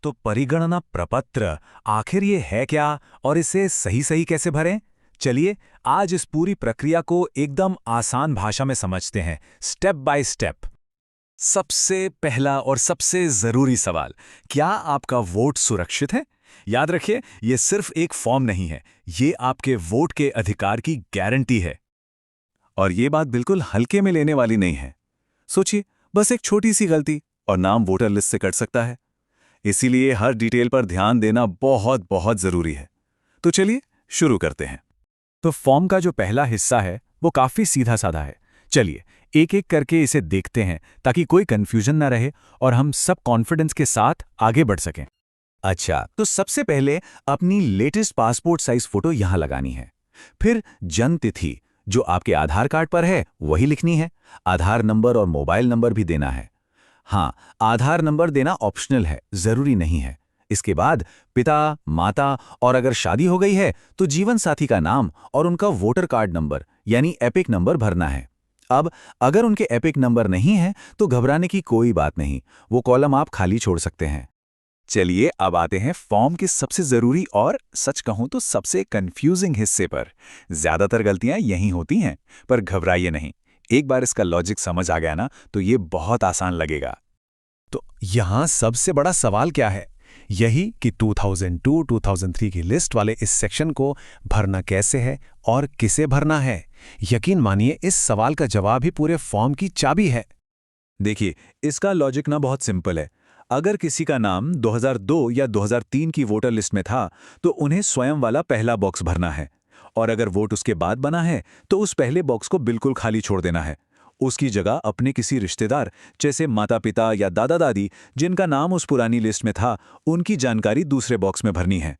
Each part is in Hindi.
तो परिगणना प्रपत्र आखिर ये है क्या और इसे सही सही कैसे भरें? चलिए आज इस पूरी प्रक्रिया को एकदम आसान भाषा में समझते हैं, स्टेप बाय स्टेप। सबसे पहला और सबसे जरूरी सवाल, क्या आपका वोट सुरक्षित है? याद रखिए, ये सिर्फ एक फॉर्म नहीं है, ये आपके वोट के अधिकार की गारंटी है। और ये बात बिल्कुल हल्के में लेने वाली नहीं है। सोचिए, बस एक छोटी सी गलती और नाम वोटर लिस्ट से कट सकता है। इसीलिए हर डिटेल पर ध्यान देना बहुत बहुत जरूरी है। तो चलिए शुरू करते हैं। तो फॉर्म का जो पहला हिस्सा है वो काफी सीधा साधा है। चलिए एक एक करके इसे देखते हैं ताकि कोई कंफ्यूजन ना रहे और हम सब कॉन्फिडेंस के साथ आगे बढ़ सकें। अच्छा, तो सबसे पहले अपनी लेटेस्ट पासपोर्ट साइज फोटो यहां लगानी है। फिर जन्म तिथि जो आपके आधार कार्ड पर है वही लिखनी है। आधार नंबर और मोबाइल नंबर भी देना है। हाँ, आधार नंबर देना ऑप्शनल है, जरूरी नहीं है। इसके बाद पिता, माता और अगर शादी हो गई है तो जीवन साथी का नाम और उनका वोटर कार्ड नंबर यानी एपिक नंबर भरना है। अब अगर उनके एपिक नंबर नहीं है तो घबराने की कोई बात नहीं, वो कॉलम आप खाली छोड़ सकते हैं। चलिए अब आते हैं फॉर्म के सबसे जरूरी और सच कहूं तो सबसे कंफ्यूजिंग हिस्से पर। ज्यादातर गलतियां यहीं होती हैं, पर घबराइए नहीं। एक बार इसका लॉजिक समझ आ गया ना तो ये बहुत आसान लगेगा। तो यहां सबसे बड़ा सवाल क्या है? यही कि 2002-2003 की लिस्ट वाले इस सेक्शन को भरना कैसे है और किसे भरना है। यकीन मानिए इस सवाल का जवाब ही पूरे फॉर्म की चाबी है। देखिए, इसका लॉजिक ना बहुत सिंपल है। अगर किसी का नाम 2002 या 2003 की वोटर लिस्ट में था तो उन्हें स्वयं वाला पहला बॉक्स भरना है। और अगर वोट उसके बाद बना है तो उस पहले बॉक्स को बिल्कुल खाली छोड़ देना है। उसकी जगह अपने किसी रिश्तेदार जैसे माता पिता या दादा दादी जिनका नाम उस पुरानी लिस्ट में था, उनकी जानकारी दूसरे बॉक्स में भरनी है।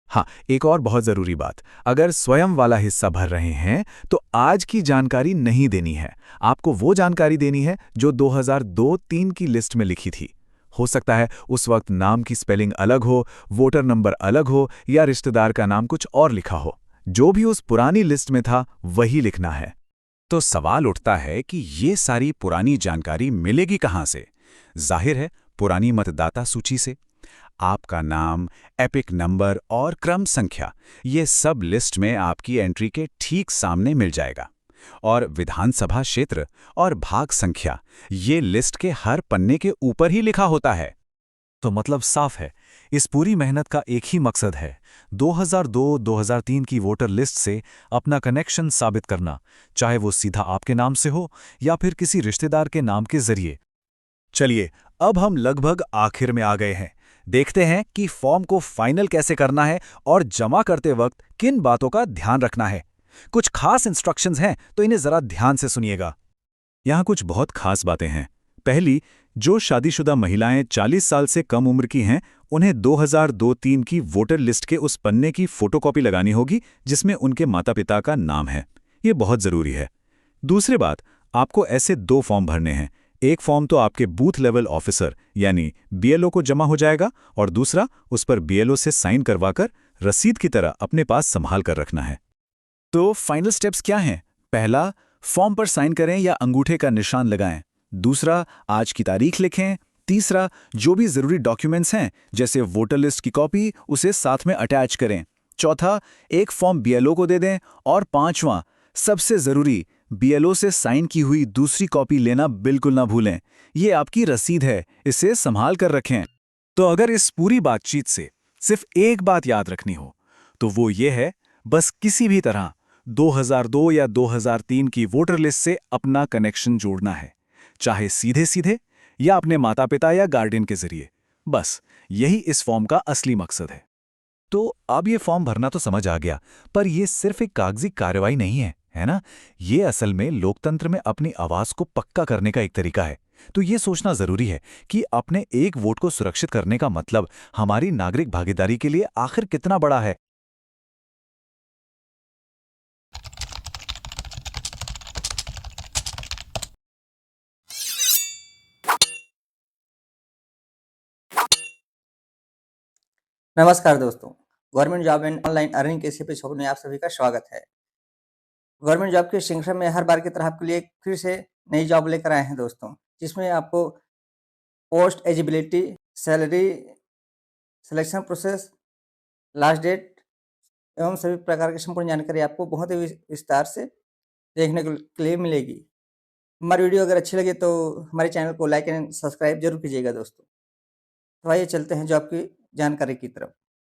हाँ, एक और बहुत जरूरी बात, अगर स्वयं वाला हिस्सा भर रहे हैं तो आज की जानकारी नहीं देनी है। आपको वो जानकारी देनी है जो 2002-3 की लिस्ट में लिखी थी। हो सकता है उस वक्त नाम की स्पेलिंग अलग हो, वोटर नंबर अलग हो या रिश्तेदार का नाम कुछ और लिखा हो। जो भी उस पुरानी लिस्ट में था वही लिखना है। तो सवाल उठता है कि ये सारी पुरानी जानकारी मिलेगी कहां से? जाहिर है, पुरानी मतदाता सूची से। आपका नाम, एपिक नंबर और क्रम संख्या, ये सब लिस्ट में आपकी एंट्री के ठीक सामने मिल जाएगा। और विधानसभा क्षेत्र और भाग संख्या, ये लिस्ट के हर पन्ने के ऊपर ही लिखा होता है। तो मतलब साफ है, इस पूरी मेहनत का एक ही मकसद है, 2002-2003 की वोटर लिस्ट से अपना कनेक्शन साबित करना, चाहे वो सीधा आपके नाम से हो या फिर किसी रिश्तेदार के नाम के जरिए। चलिए, अब हम लगभग आखिर में आ गए हैं। देखते हैं कि फॉर्म को फाइनल कैसे करना है और जमा करते वक्त किन बातों का ध्यान रखना है। कुछ खास इंस्ट्रक्शंस हैं, तो इन्हें जरा ध्यान से सुनिएगा। यहाँ कुछ बहुत खास बातें हैं। पहली, जो शादीशुदा महिलाएं 40 साल से कम उम्र की हैं, उन्हें 2002-3 की वोटर लिस्ट के उस पन्ने की फोटोकॉपी लगानी होगी जिसमें उनके माता पिता का नाम है। ये बहुत जरूरी है। दूसरी बात, आपको ऐसे दो फॉर्म भरने हैं। एक फॉर्म तो आपके बूथ लेवल ऑफिसर यानी बीएलओ को जमा हो जाएगा और दूसरा उस पर बीएलओ से साइन करवाकर रसीद की तरह अपने पास संभाल कर रखना है। तो फाइनल स्टेप्स क्या हैं? पहला, फॉर्म पर साइन करें या अंगूठे का निशान लगाएं। दूसरा, आज की तारीख लिखें। तीसरा, जो भी जरूरी डॉक्यूमेंट्स हैं जैसे वोटर लिस्ट की कॉपी, उसे साथ में अटैच करें। चौथा, एक फॉर्म बीएलओ को दे दें। और पांचवां, सबसे जरूरी, बीएलओ से साइन की हुई दूसरी कॉपी लेना बिल्कुल ना भूलें। ये आपकी रसीद है, इसे संभाल कर रखें। तो अगर इस पूरी बातचीत से सिर्फ एक बात याद रखनी हो तो वो ये है, बस किसी भी तरह 2002 या 2003 की वोटर लिस्ट से अपना कनेक्शन जोड़ना है, चाहे सीधे सीधे या अपने माता पिता या गार्डियन के जरिए। बस यही इस फॉर्म का असली मकसद है। तो अब ये फॉर्म भरना तो समझ आ गया, पर ये सिर्फ एक कागजी कार्रवाई नहीं है, है ना? ये असल में लोकतंत्र में अपनी आवाज को पक्का करने का एक तरीका है। तो ये सोचना जरूरी है कि अपने एक वोट को सुरक्षित करने का मतलब हमारी नागरिक भागीदारी के लिए आखिर कितना बड़ा है। नमस्कार दोस्तों, government job and online earning के इस एपिसोड में आप सभी का स्वागत है। गवर्नमेंट जॉब की श्रृंखला में हर बार की तरह आपके लिए एक फिर से नई जॉब लेकर आए हैं दोस्तों, जिसमें आपको post eligibility, salary, selection process, last date एवं सभी प्रकार की संपूर्ण जानकारी आपको बहुत ही विस्तार से देखने के लिए मिलेगी। हमारी वीडियो अगर अच्छी लगे तो हमारे चैनल को लाइक एंड सब्सक्राइब जरूर कीजिएगा दोस्तों। तो आइए चलते हैं जॉब की जानकारी की तरफ।